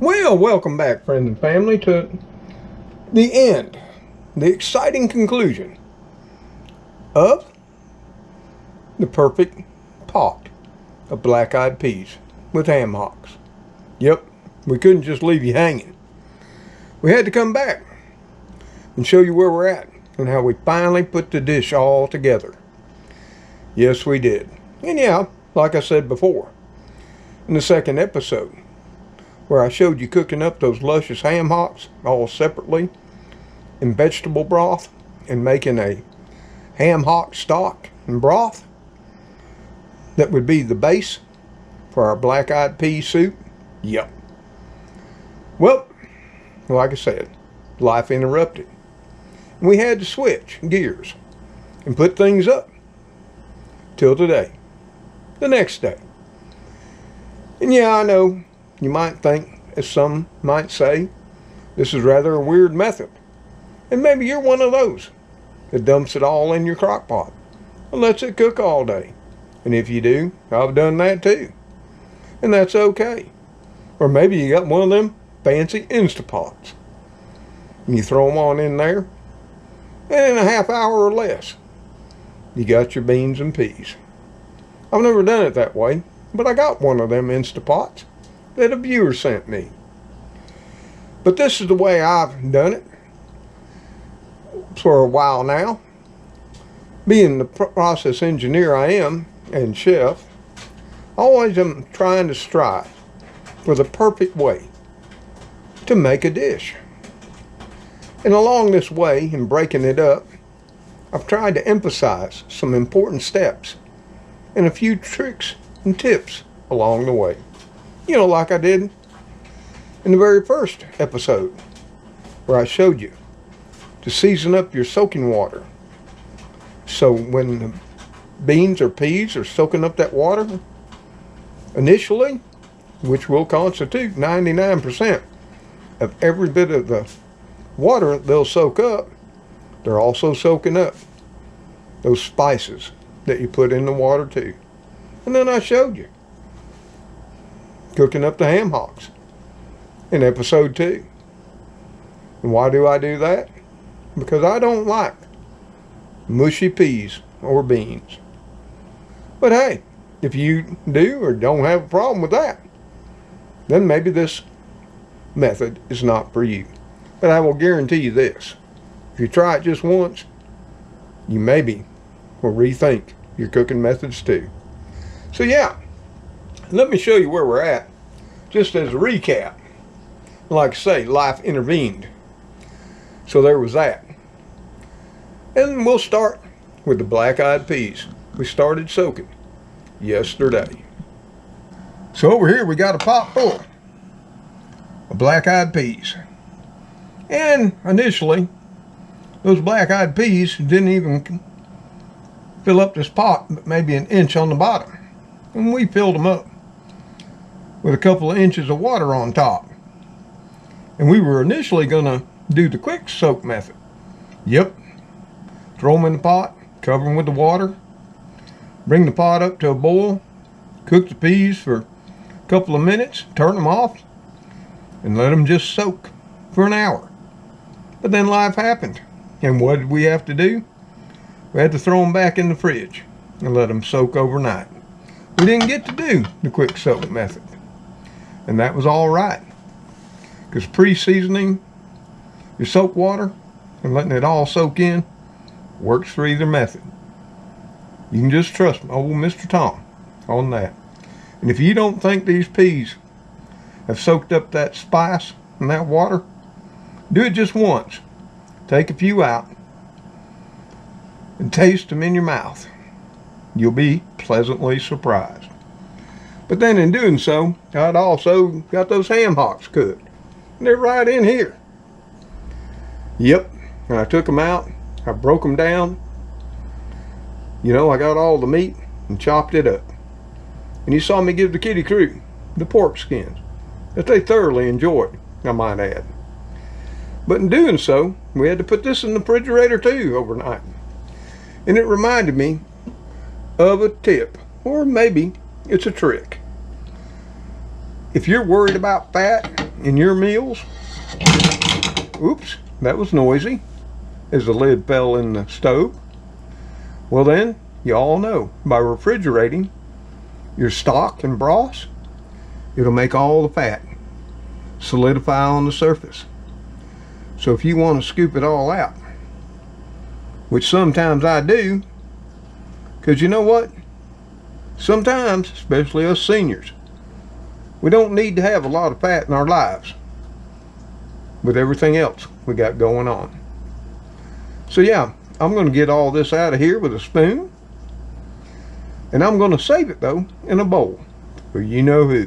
Well, welcome back, friends and family, to the end, the exciting conclusion of the perfect pot of black-eyed peas with ham hocks. Yep, we couldn't just leave you hanging. We had to come back and show you where we're at and how we finally put the dish all together. Yes, we did. And yeah, like I said before, in the second episode, where I showed you cooking up those luscious ham hocks all separately in vegetable broth and making a ham hock stock and broth that would be the base for our black-eyed pea soup. Yep. Well, like I said, life interrupted. And we had to switch gears and put things up till today, the next day. And yeah, I know you might think, as some might say, this is rather a weird method. And maybe you're one of those that dumps it all in your crock pot and lets it cook all day. And if you do, I've done that too. And that's okay. Or maybe you got one of them fancy Instapots. And you throw them on in there, and in a half hour or less, you got your beans and peas. I've never done it that way, but I got one of them Instapots that a viewer sent me. But this is the way I've done it for a while now. Being the process engineer I am and chef, I always am trying to strive for the perfect way to make a dish. And along this way, in breaking it up, I've tried to emphasize some important steps and a few tricks and tips along the way. You know, like I did in the very first episode, where I showed you to season up your soaking water. So when the beans or peas are soaking up that water initially, which will constitute 99% of every bit of the water they'll soak up, they're also soaking up those spices that you put in the water too. And then I showed you cooking up the ham hocks in episode 2. And why do I do that? Because I don't like mushy peas or beans. But hey, if you do or don't have a problem with that, then maybe this method is not for you. But I will guarantee you this: if you try it just once, you maybe will rethink your cooking methods too. So yeah, let me show you where we're at, just as a recap. Like I say, life intervened. So there was that. And we'll start with the black-eyed peas. We started soaking yesterday. So over here we got a pot full of black-eyed peas. And initially, those black-eyed peas didn't even fill up this pot, but maybe an inch on the bottom. And we filled them up with a couple of inches of water on top. And we were initially going to do the quick soak method. Yep. Throw them in the pot, cover them with the water, bring the pot up to a boil, cook the peas for a couple of minutes, turn them off, and let them just soak for an hour. But then life happened. And what did we have to do? We had to throw them back in the fridge and let them soak overnight. We didn't get to do the quick soak method. And that was all right, because pre-seasoning your soak water and letting it all soak in works for either method. You can just trust old Mr. Tom on that. And if you don't think these peas have soaked up that spice and that water, do it just once. Take a few out and taste them in your mouth. You'll be pleasantly surprised. But then in doing so, I'd also got those ham hocks cooked. And they're right in here. Yep, and I took them out. I broke them down. You know, I got all the meat and chopped it up. And you saw me give the kitty crew the pork skins that they thoroughly enjoyed, I might add. But in doing so, we had to put this in the refrigerator too overnight. And it reminded me of a tip, or maybe it's a trick. If you're worried about fat in your meals, oops, that was noisy, as the lid fell in the stove. Well then, you all know, by refrigerating your stock and broths, it'll make all the fat solidify on the surface. So if you want to scoop it all out, which sometimes I do, because you know what? Sometimes, especially us seniors, we don't need to have a lot of fat in our lives with everything else we got going on. So yeah, I'm going to get all this out of here with a spoon, and I'm going to save it though in a bowl for you know who,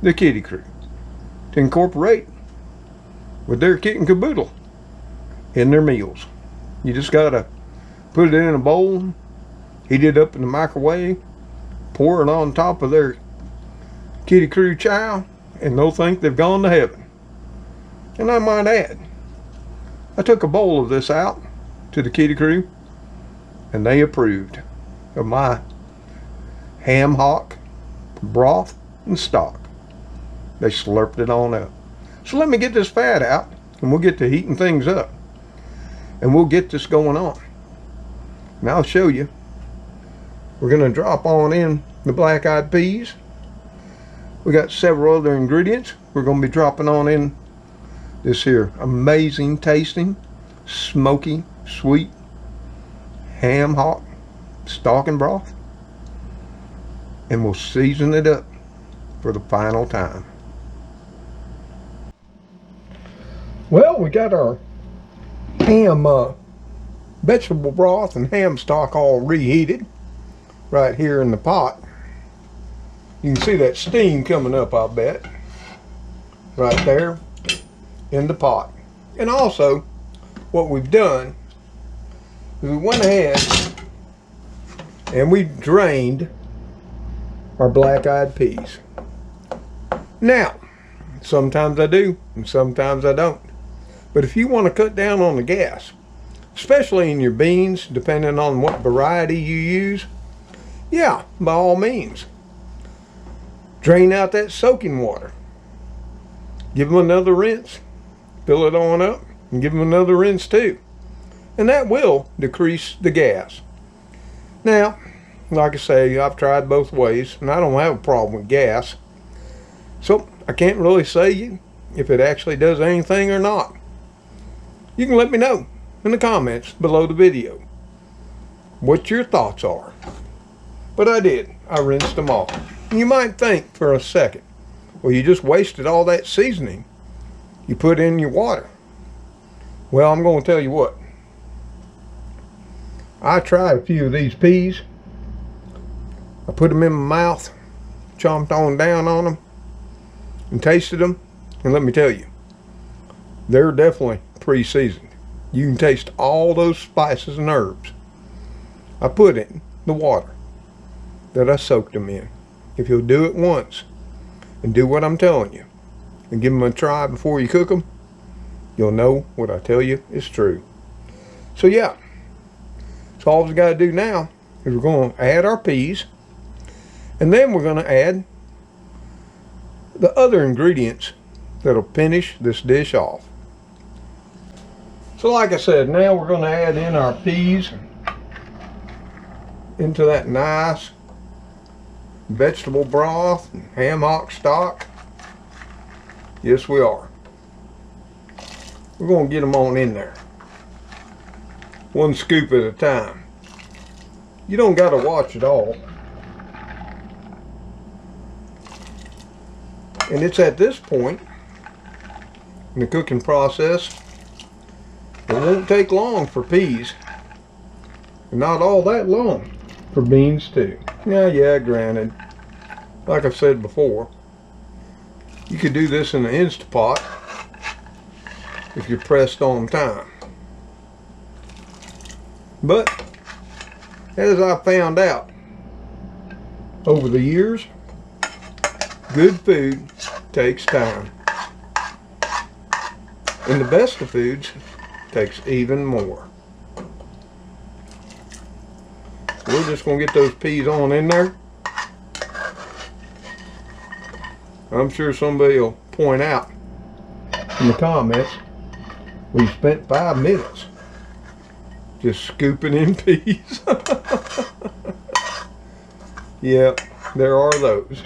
the Kitty Crew, to incorporate with their kit and caboodle in their meals. You just got to put it in a bowl, heat it up in the microwave, pour it on top of their Kitty Crew chow, and they'll think they've gone to heaven. And I might add, I took a bowl of this out to the Kitty Crew, and they approved of my ham hock, broth, and stock. They slurped it on up. So let me get this fat out, and we'll get to heating things up, and we'll get this going on. And I'll show you. We're going to drop on in the black-eyed peas. We got several other ingredients. We're going to be dropping on in this here amazing tasting, smoky, sweet ham hock, stock and broth. And we'll season it up for the final time. Well, we got our ham vegetable broth and ham stock all reheated right here in the pot. You can see that steam coming up, I bet, right there in the pot. And also, what we've done is we went ahead and we drained our black-eyed peas. Now, sometimes I do and sometimes I don't. But if you want to cut down on the gas, especially in your beans, depending on what variety you use, yeah, by all means, drain out that soaking water. Give them another rinse, fill it on up, and give them another rinse too. And that will decrease the gas. Now, like I say, I've tried both ways, and I don't have a problem with gas. So, I can't really say if it actually does anything or not. You can let me know in the comments below the video what your thoughts are. But I did. I rinsed them off. And you might think for a second, well, you just wasted all that seasoning you put in your water. Well, I'm going to tell you what. I tried a few of these peas. I put them in my mouth, chomped on down on them, and tasted them. And let me tell you, they're definitely pre-seasoned. You can taste all those spices and herbs I put in the water that I soaked them in. If you'll do it once and do what I'm telling you and give them a try before you cook them, you'll know what I tell you is true. So yeah, so all we got to do now is we're going to add our peas, and then we're going to add the other ingredients that'll finish this dish off. So like I said, now we're going to add in our peas into that nice vegetable broth and ham hock stock. Yes, we are. We're going to get them on in there, one scoop at a time. You don't got to watch it all. And it's at this point in the cooking process, it won't take long for peas, and not all that long for beans too. Yeah, granted, like I've said before, you could do this in an Instapot if you're pressed on time. But as I found out over the years, good food takes time. And the best of foods takes even more. We're just going to get those peas on in there. I'm sure somebody will point out in the comments. We spent 5 minutes just scooping in peas. Yeah, there are those.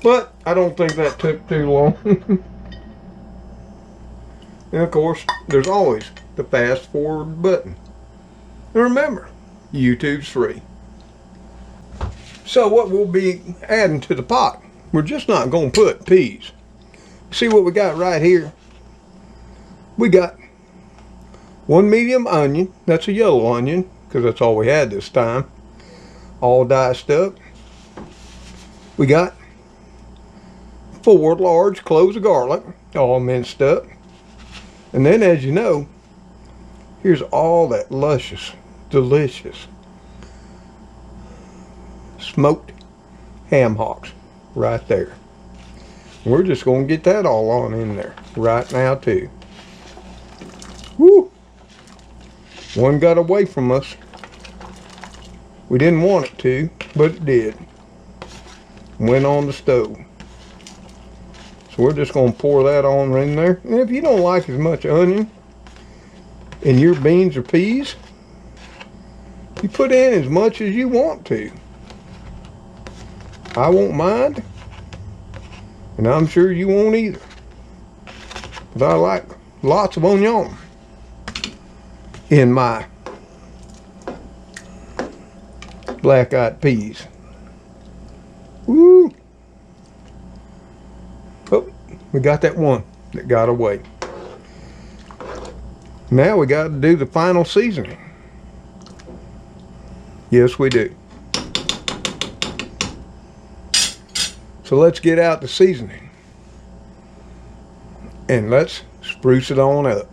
But I don't think that took too long. And of course, there's always the fast forward button. And remember, YouTube's free. So what we'll be adding to the pot, we're just not going to put peas. See what we got right here? We got 1 medium onion. That's a yellow onion, because that's all we had this time. All diced up. We got 4 large cloves of garlic, all minced up. And then, as you know, here's all that luscious, delicious smoked ham hocks right there. We're just going to get that all on in there right now too. Woo! One got away from us. We didn't want it to, but it did. Went on the stove. So we're just going to pour that on in there. And if you don't like as much onion in your beans or peas, you put in as much as you want to. I won't mind, and I'm sure you won't either. But I like lots of onion in my black-eyed peas. Woo! Oh, we got that one that got away. Now we got to do the final seasoning. Yes, we do. So let's get out the seasoning. And let's spruce it on up.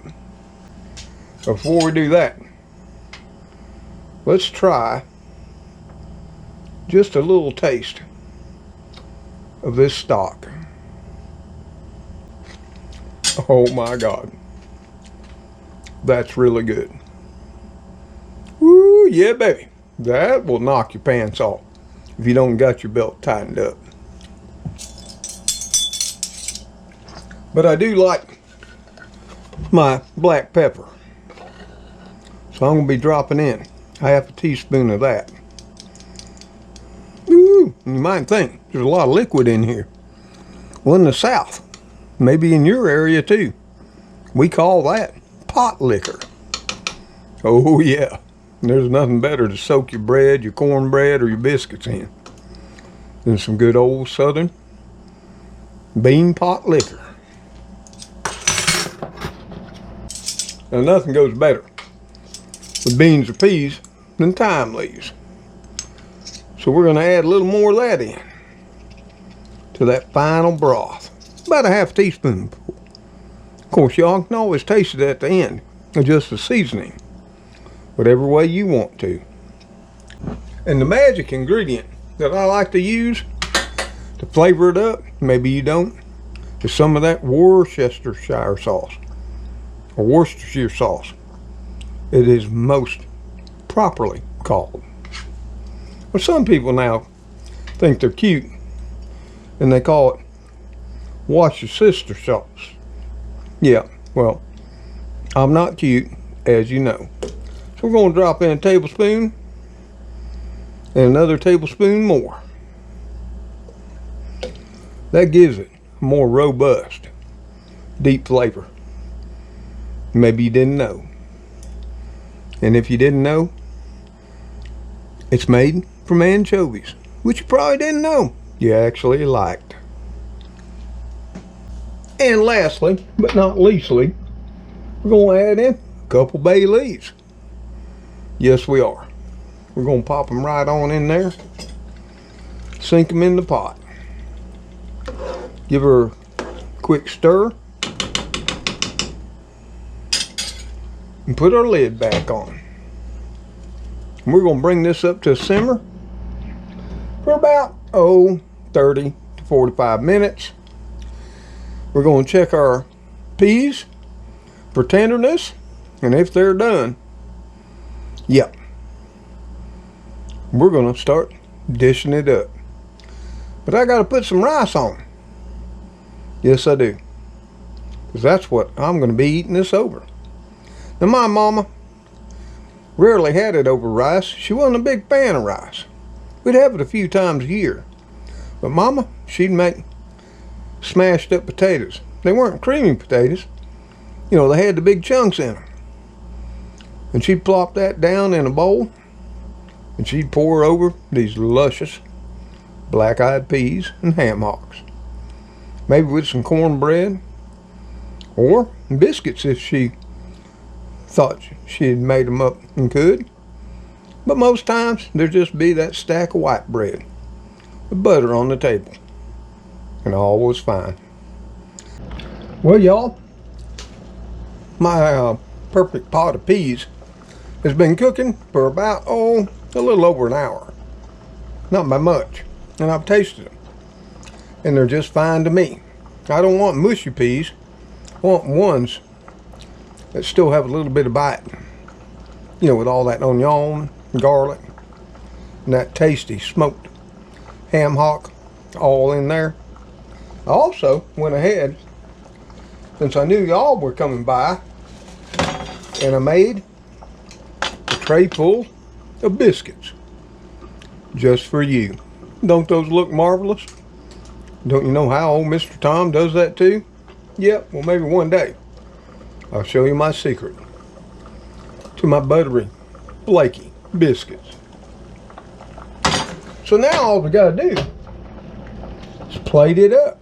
Before we do that, let's try just a little taste of this stock. Oh my God. That's really good. Woo, yeah baby. That will knock your pants off if you don't got your belt tightened up. But I do like my black pepper. So I'm going to be dropping in half a teaspoon of that. Ooh, you might think there's a lot of liquid in here. Well, in the South, maybe in your area too, we call that pot liquor. Oh yeah, there's nothing better to soak your bread, your cornbread, or your biscuits in than some good old Southern bean pot liquor. Now nothing goes better with beans or peas than thyme leaves. So we're going to add a little more of that in to that final broth. About a half teaspoonful. Of course, y'all can always taste it at the end. Just the seasoning. Whatever way you want to. And the magic ingredient that I like to use to flavor it up, maybe you don't, is some of that Worcestershire sauce. Or Worcestershire sauce. It is most properly called. Well, some people now think they're cute and they call it Worcestershire sauce. Yeah, well, I'm not cute, as you know. So we're going to drop in a tablespoon and another tablespoon more. That gives it a more robust, deep flavor. Maybe you didn't know. And if you didn't know, it's made from anchovies, which you probably didn't know you actually liked. And lastly, but not leastly, we're going to add in a couple bay leaves. Yes, we are. We're going to pop them right on in there. Sink them in the pot. Give her a quick stir. And put our lid back on. And we're going to bring this up to a simmer for about 30 to 45 minutes. We're going to check our peas for tenderness, and if they're done, yep, we're going to start dishing it up. But I got to put some rice on 'em. Yes, I do. Because that's what I'm going to be eating this over. Now, my mama rarely had it over rice. She wasn't a big fan of rice. We'd have it a few times a year. But Mama, she'd make smashed up potatoes. They weren't creamy potatoes. You know, they had the big chunks in them. And she'd plop that down in a bowl, and she'd pour over these luscious black-eyed peas and ham hocks. Maybe with some cornbread or biscuits if she thought she had made them up and could. But most times there'd just be that stack of white bread with butter on the table, and all was fine. Well, y'all, my perfect pot of peas has been cooking for about a little over an hour. Not by much. And I've tasted them, and they're just fine to me. I don't want mushy peas. I want ones that still have a little bit of bite. You know, with all that onion, garlic, and that tasty smoked ham hock all in there. I also went ahead, since I knew y'all were coming by, and I made a tray full of biscuits just for you. Don't those look marvelous? Don't you know how old Mr. Tom does that too? Yep, well, maybe one day I'll show you my secret to my buttery, flaky biscuits. So now all we gotta do is plate it up.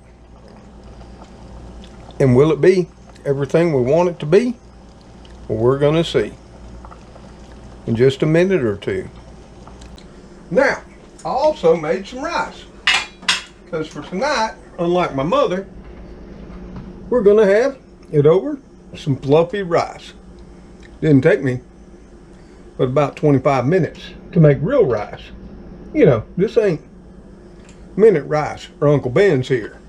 And will it be everything we want it to be? Well, we're gonna see in just a minute or two. Now, I also made some rice, because for tonight, unlike my mother, we're gonna have it over some fluffy rice. Didn't take me but about 25 minutes to make real rice. You know, this ain't minute rice or Uncle Ben's here.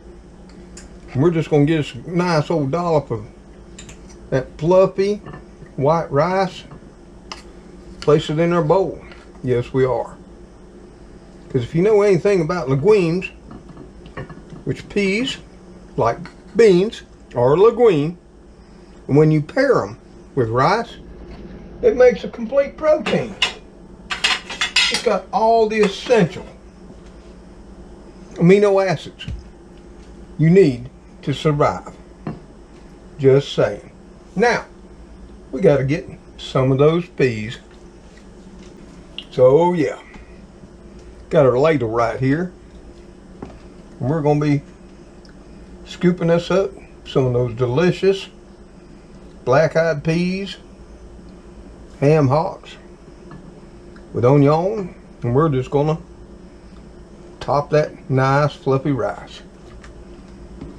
We're just gonna get us a nice old dollop of that fluffy white rice, place it in our bowl. Yes, we are. Because if you know anything about legumes, which peas, like beans, are a legume, and when you pair them with rice, it makes a complete protein. It's got all the essential amino acids you need to survive. Just saying. Now, we got to get some of those peas. So, yeah. Got our ladle right here. And we're going to be scooping us up some of those delicious black-eyed peas, ham hocks with onion, and we're just going to top that nice fluffy rice.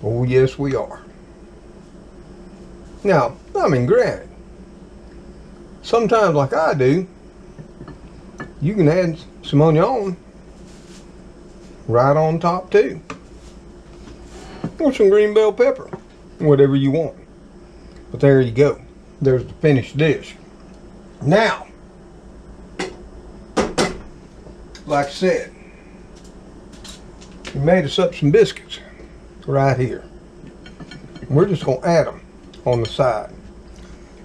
Oh yes, we are. Now, I mean, granted, sometimes like I do, you can add some onion right on top too, or some green bell pepper, whatever you want. But there you go. There's the finished dish. Now, like I said, we made us up some biscuits right here. And we're just going to add them on the side.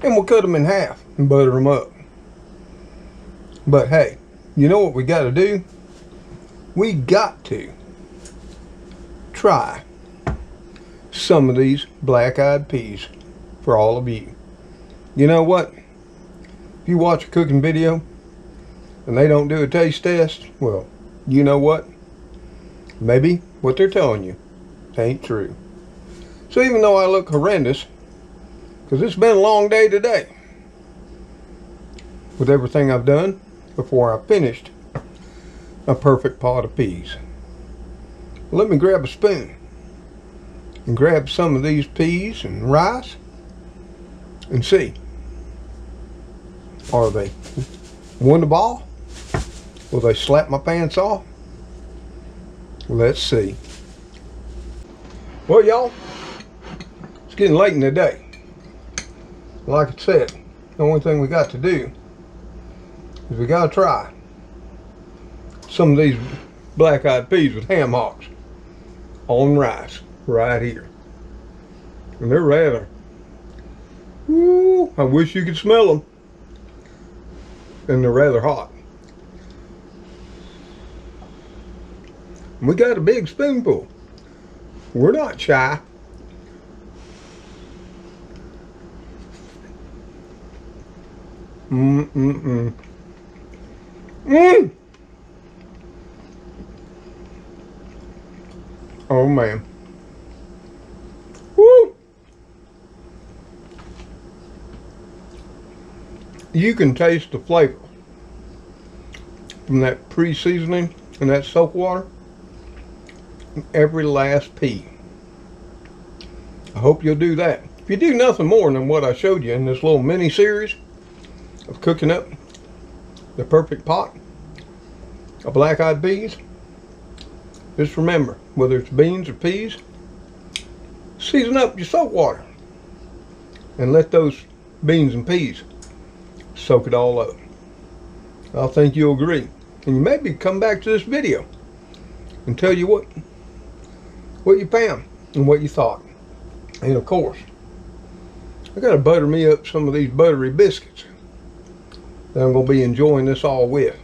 And we'll cut them in half and butter them up. But hey, you know what we got to do? We got to try some of these black-eyed peas for all of you. You know what? If you watch a cooking video and they don't do a taste test, well, you know what? Maybe what they're telling you ain't true. So even though I look horrendous, because it's been a long day today with everything I've done before I finished a perfect pot of peas. Let me grab a spoon and grab some of these peas and rice and see. Are they won the ball? Will they slap my pants off? Let's see. Well, y'all, it's getting late in the day. Like I said, the only thing we got to do is we got to try some of these black-eyed peas with ham hocks. on rice right here. And they're rather, ooh, I wish you could smell them. And they're rather hot. We got a big spoonful. We're not shy. Mmm. Oh man. Woo! You can taste the flavor from that pre-seasoning and that soak water in every last pea. I hope you'll do that. If you do nothing more than what I showed you in this little mini series of cooking up the perfect pot of black-eyed peas, just remember, whether it's beans or peas, season up your soak water and let those beans and peas soak it all up. I think you'll agree. And you maybe come back to this video and tell you what you found and what you thought. And of course, I gotta butter me up some of these buttery biscuits that I'm gonna be enjoying this all with.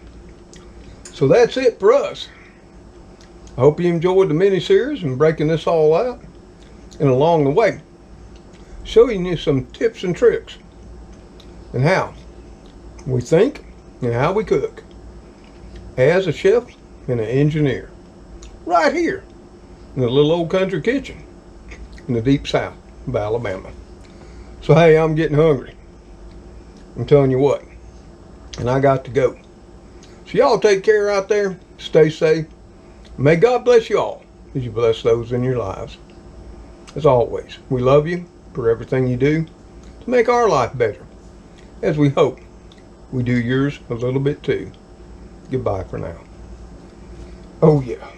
So that's it for us. I hope you enjoyed the mini series and breaking this all out, and along the way showing you some tips and tricks and how we think and how we cook as a chef and an engineer right here in the little old country kitchen in the deep south of Alabama. So hey, I'm getting hungry. I'm telling you what, and I got to go. So y'all take care out there, stay safe. May God bless you all as you bless those in your lives. As always, we love you for everything you do to make our life better, as we hope we do yours a little bit too. Goodbye for now. Oh yeah.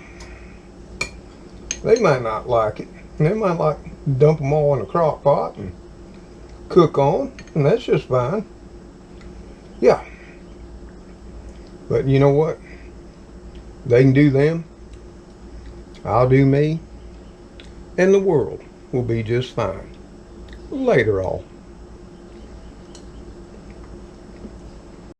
They might not like it. They might like to dump them all in a crock pot and cook on, and that's just fine. Yeah. But you know what? They can do them. I'll do me. And the world will be just fine. Later all.